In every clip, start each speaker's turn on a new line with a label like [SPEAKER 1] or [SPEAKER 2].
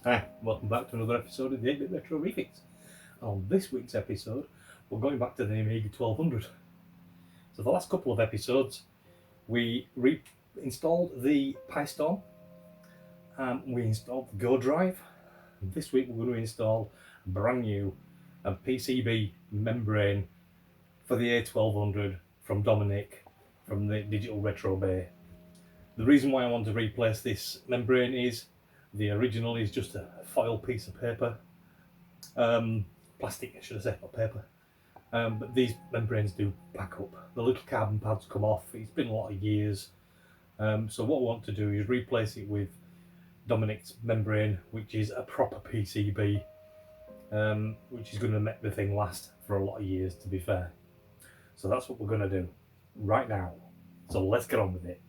[SPEAKER 1] Hi, welcome back to another episode of the 8-Bit Retro Refix. On this week's episode, we're going back to the Amiga 1200. So the last couple of episodes, we installed the PyStorm, we installed the Go drive, and this week we're going to install a brand new PCB membrane for the A1200 from Dominic from the Digital Retro Bay. The reason why I want to replace this membrane is the original is just a foil piece of paper, plastic I should have said, not paper, but these membranes do pack up. The little carbon pads come off. It's been a lot of years, so what I want to do is replace it with Dominic's membrane, which is a proper PCB, which is going to make the thing last for a lot of years, to be fair. So that's what we're going to do right now, so let's get on with it.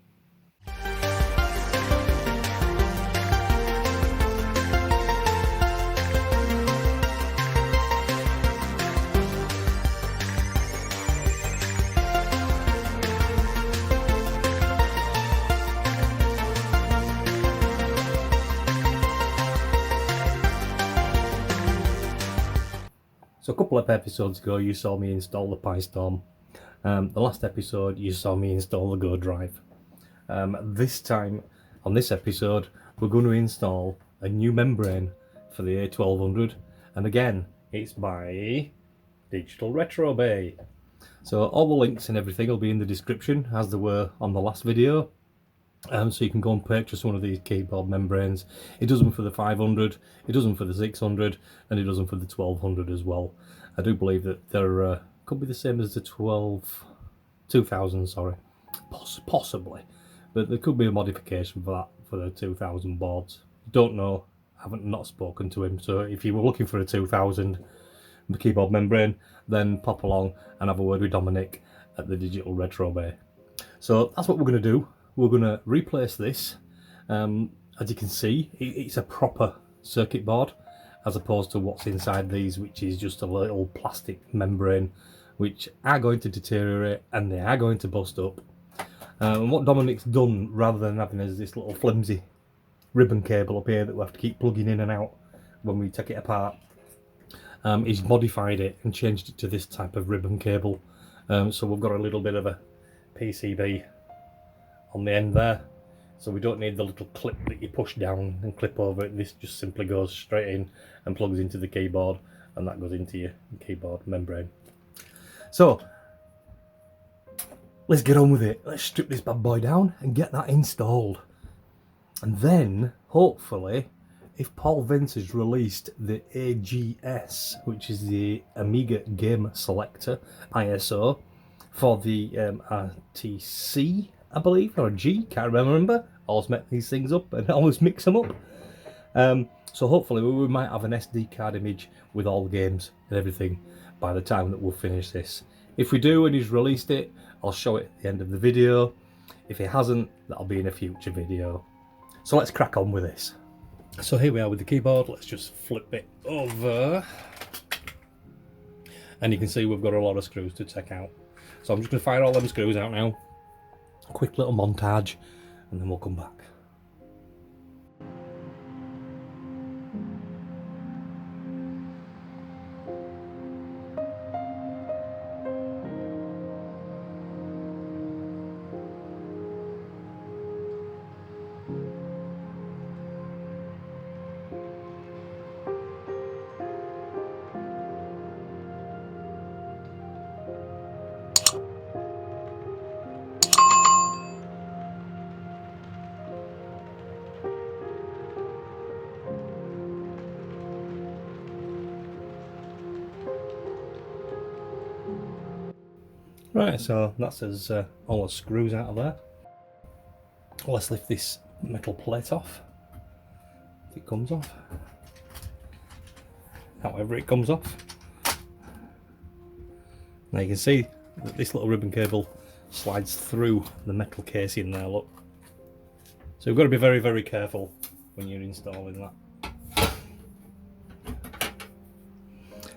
[SPEAKER 1] So a couple of episodes ago you saw me install the PyStorm. The last episode you saw me install the Go drive. This time, on this episode, we're going to install a new membrane for the A1200, and again, it's by Digital Retro Bay. So all the links and everything will be in the description, as they were on the last video. So you can go and purchase one of these keyboard membranes. It does them for the 500, it does them for the 600, and it does them for the 1200 as well. I do believe that they're could be the same as the 2000, sorry, possibly, but there could be a modification for that for the 2000 boards. Don't know, haven't not spoken to him. So if you were looking for a 2000 keyboard membrane, then pop along and have a word with Dominic at the Digital Retro Bay. So that's what we're going to do. We're going to replace this. As you can see, it's a proper circuit board, as opposed to what's inside these, which is just a little plastic membrane, which are going to deteriorate and they are going to bust up. And what Dominic's done, rather than having this little flimsy ribbon cable up here that we have to keep plugging in and out when we take it apart, he's modified it and changed it to this type of ribbon cable. So we've got a little bit of a PCB on the end there, so we don't need the little clip that you push down and clip over it. This just simply goes straight in and plugs into the keyboard, and that goes into your keyboard membrane. So let's get on with it. Let's strip this bad boy down and get that installed, and then hopefully, if Paul Vidz has released the AGS, which is the Amiga Game Selector ISO for the RTC, I believe, or a G, can't remember. Always make these things up and always mix them up. So hopefully we might have an SD card image with all the games and everything by the time that we'll finish this. If we do and he's released it, I'll show it at the end of the video. If he hasn't, that'll be in a future video. So let's crack on with this. So here we are with the keyboard. Let's just flip it over. And you can see we've got a lot of screws to take out. So I'm just going to fire all them screws out now. A quick little montage, and then we'll come back. Right, so that's all the screws out of there. Let's lift this metal plate off, if it comes off. However it comes off. Now you can see that this little ribbon cable slides through the metal casing there, look. So you've got to be very, very careful when you're installing that.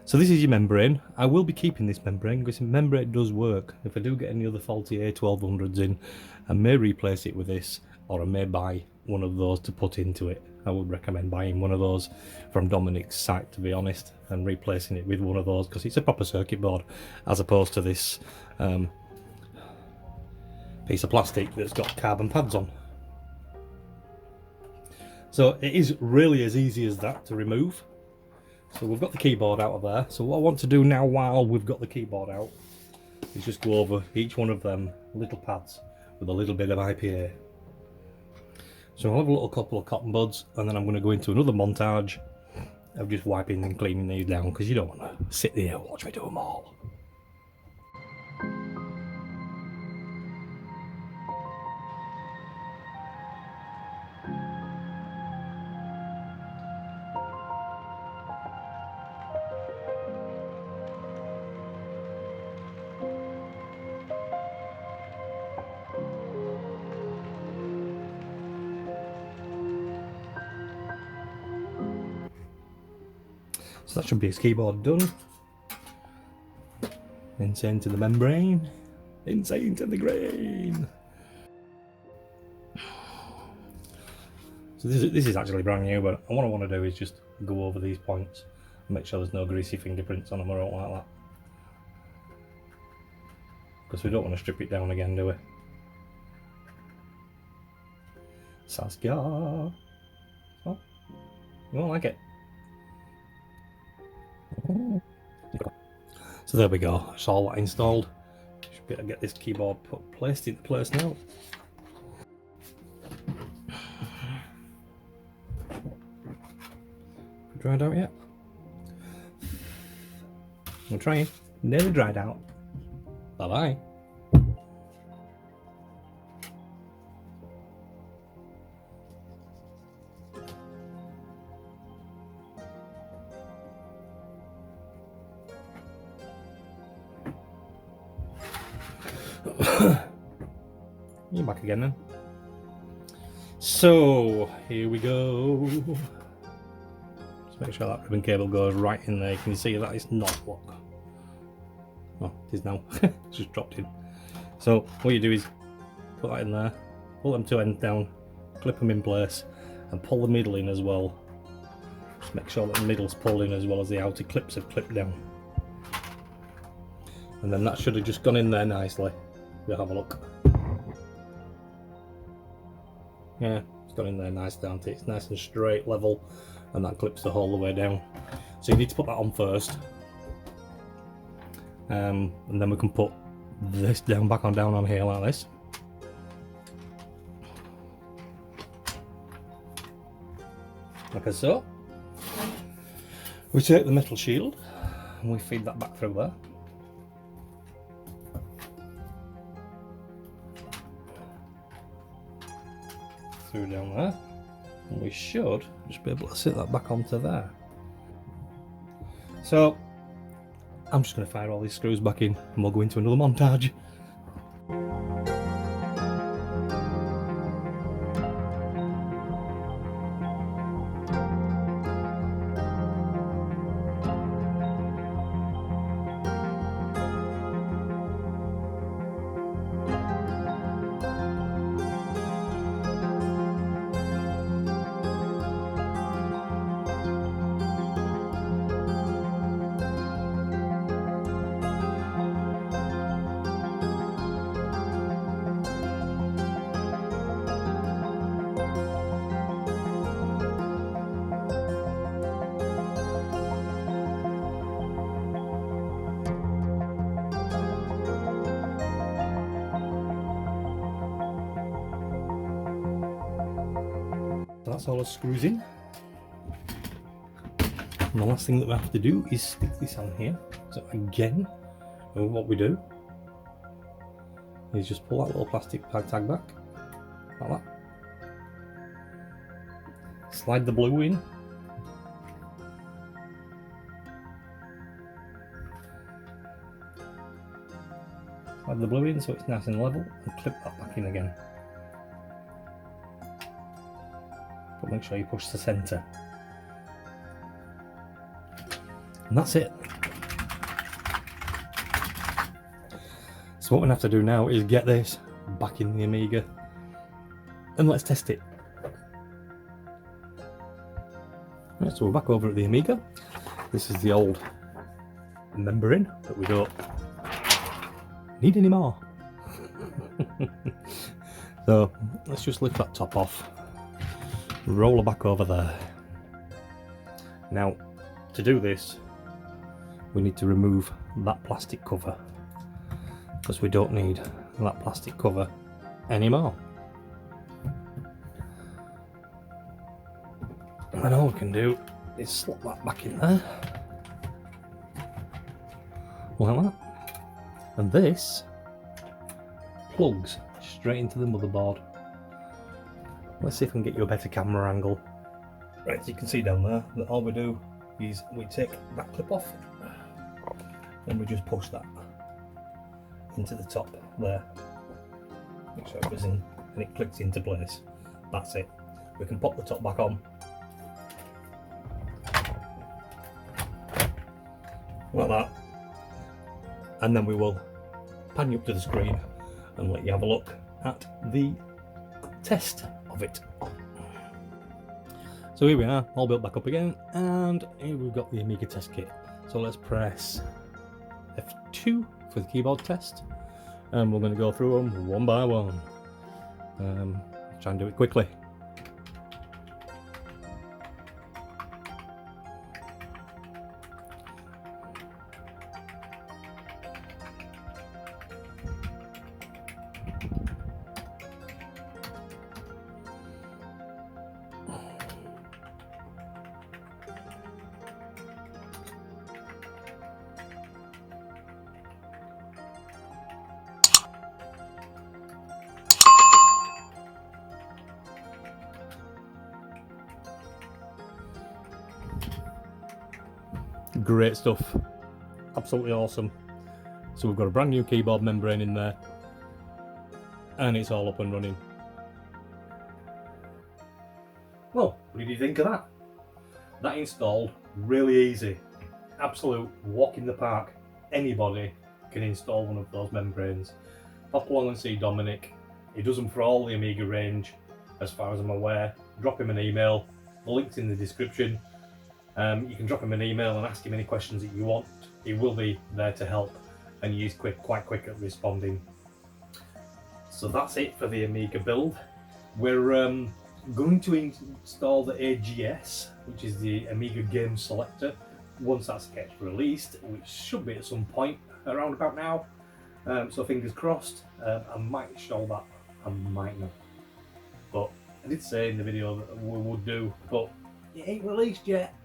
[SPEAKER 1] So this is your membrane. I will be keeping this membrane because the membrane does work. If I do get any other faulty A1200s in, I may replace it with this, or I may buy one of those to put into it. I would recommend buying one of those from Dominic's site, to be honest, and replacing it with one of those, because it's a proper circuit board as opposed to this piece of plastic that's got carbon pads on. So it is really as easy as that to remove. So we've got the keyboard out of there. So what I want to do now while we've got the keyboard out is just go over each one of them little pads with a little bit of IPA. So I'll have a little couple of cotton buds, and then I'm going to go into another montage of just wiping and cleaning these down, because you don't want to sit there and watch me do them all. So that should be his keyboard done. Insane to the membrane, insane to the grain. So this is actually brand new, but what I want to do is just go over these points and make sure there's no greasy fingerprints on them or anything like that. Because we don't want to strip it down again, do we? Saskia! Oh, you won't like it. So there we go, that's all that installed. Should be able to get this keyboard placed into place now. Dried out yet? I'm trying. Nearly dried out. Bye bye. You're back again then. So here we go. Just make sure that ribbon cable goes right in there. Can you see that it's not locked? Oh, it is now. It's just dropped in. So what you do is put that in there, pull them two ends down, clip them in place, and pull the middle in as well. Just make sure that the middle's pulled in as well as the outer clips have clipped down. And then that should have just gone in there nicely. We'll have a look. Yeah, it's gone in there nice, down to it's nice and straight, level, and that clips the whole the way down. So you need to put that on first, and then we can put this down on here like this. Like so. We take the metal shield and we feed that back through there. Through down there, and we should just be able to sit that back onto there. So I'm just going to fire all these screws back in and we'll go into another montage. So that's all the screws in. And the last thing that we have to do is stick this on here. So again, what we do is just pull that little plastic tag back, like that. Slide the blue in. Slide the blue in so it's nice and level, and clip that back in again. But make sure you push the centre. And that's it. So what we have to do now is get this back in the Amiga and let's test it. Right, so we're back over at the Amiga. This is the old membrane that we don't need anymore. So let's just lift that top off, roll her back over there. Now, to do this, we need to remove that plastic cover, because we don't need that plastic cover anymore. And all we can do is slot that back in there, like that. And this plugs straight into the motherboard. Let's see if I can get you a better camera angle. Right, so you can see down there that all we do is we take that clip off and we just push that into the top there. Make sure it goes in and it clicks into place. That's it. We can pop the top back on. Like that. And then we will pan you up to the screen and let you have a look at the test of it. So here we are, all built back up again, and here we've got the Amiga test kit. So let's press F2 for the keyboard test, and we're going to go through them one by one. Try and do it quickly. Great stuff, absolutely awesome. So we've got a brand new keyboard membrane in there, and it's all up and running. Well, what did you think of that? That installed really easy, absolute walk in the park. Anybody can install one of those membranes. Pop along and see Dominic. He does them for all the Amiga range, as far as I'm aware. Drop him an email, the link's in the description. You can drop him an email and ask him any questions that you want. He will be there to help, and he's quite quick at responding. So that's it for the Amiga build. We're going to install the AGS, which is the Amiga Game Selector, once that gets released, which should be at some point around about now. So fingers crossed. I might install that, I might not. But I did say in the video that we would do, but it ain't released yet.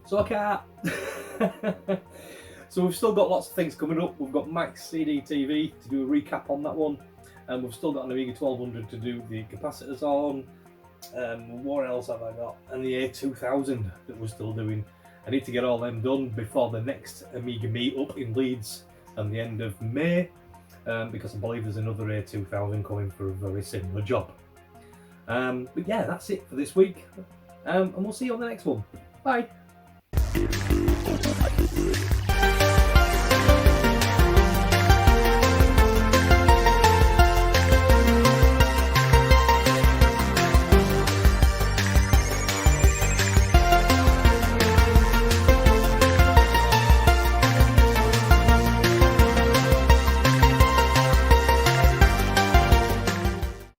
[SPEAKER 1] So I can't. So we've still got lots of things coming up. We've got Mike's CD TV to do a recap on that one, and we've still got an Amiga 1200 to do the capacitors on. What else have I got? And the A1200 that we're still doing. I need to get all them done before the next Amiga meetup in Leeds at the end of May, because I believe there's another A2000 coming for a very similar job. But yeah, that's it for this week, and we'll see you on the next one. Bye.